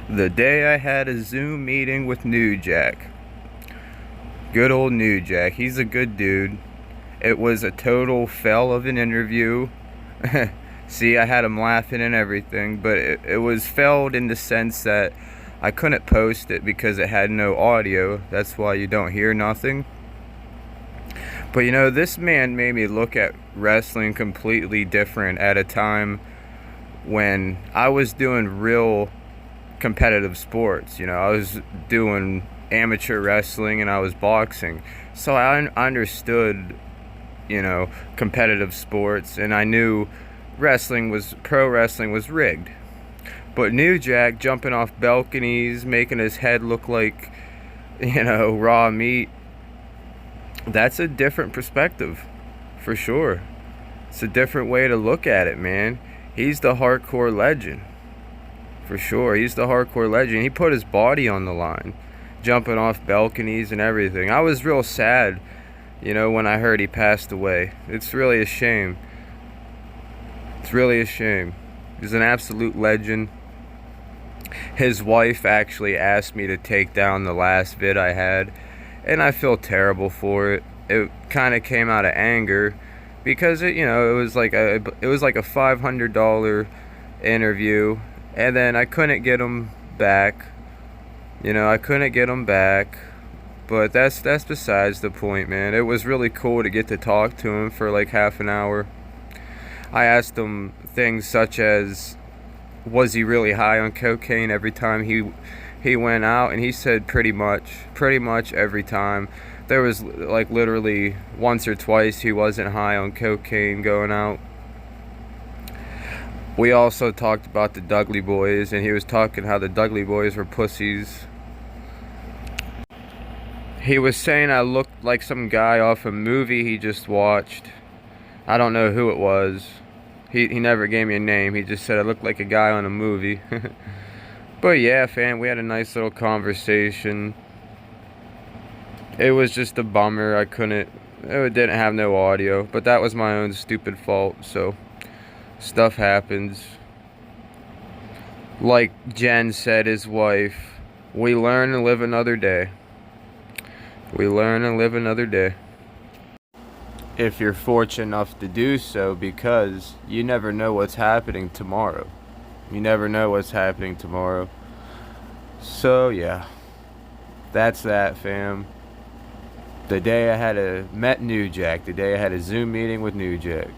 The day I had a Zoom meeting with New Jack. Good old New Jack. He's a good dude. It was a total fail of an interview. See, I had him laughing and everything, but it was failed in the sense that I couldn't post it because it had no audio. That's why you don't hear nothing. But you know, this man made me look at wrestling completely different at a time when I was doing real competitive sports. I was doing amateur wrestling and I was boxing, so I understood competitive sports, and I knew pro wrestling was rigged. But New Jack jumping off balconies, making his head look like raw meat, that's a different perspective for sure. It's a different way to look at it, man. He's the hardcore legend. For sure, he's the hardcore legend. He put his body on the line, jumping off balconies and everything. I was real sad, when I heard he passed away. It's really a shame. It's really a shame. He's an absolute legend. His wife actually asked me to take down the last vid I had, and I feel terrible for it. It kind of came out of anger because it was like a $500 interview. And then I couldn't get him back. I couldn't get him back. But that's besides the point, man. It was really cool to get to talk to him for like half an hour. I asked him things such as, was he really high on cocaine every time he went out? And he said pretty much every time. There was like literally once or twice he wasn't high on cocaine going out. We also talked about the Dudley Boys, and he was talking how the Dudley Boys were pussies. He was saying I looked like some guy off a movie he just watched. I don't know who it was. He never gave me a name. He just said I looked like a guy on a movie. But yeah, fam, we had a nice little conversation. It was just a bummer. It didn't have no audio, but that was my own stupid fault, so stuff happens. Like Jen said, his wife, we learn and live another day. We learn and live another day. If you're fortunate enough to do so, because you never know what's happening tomorrow. You never know what's happening tomorrow. So yeah, that's that, fam. The day I met New Jack, the day I had a Zoom meeting with New Jack.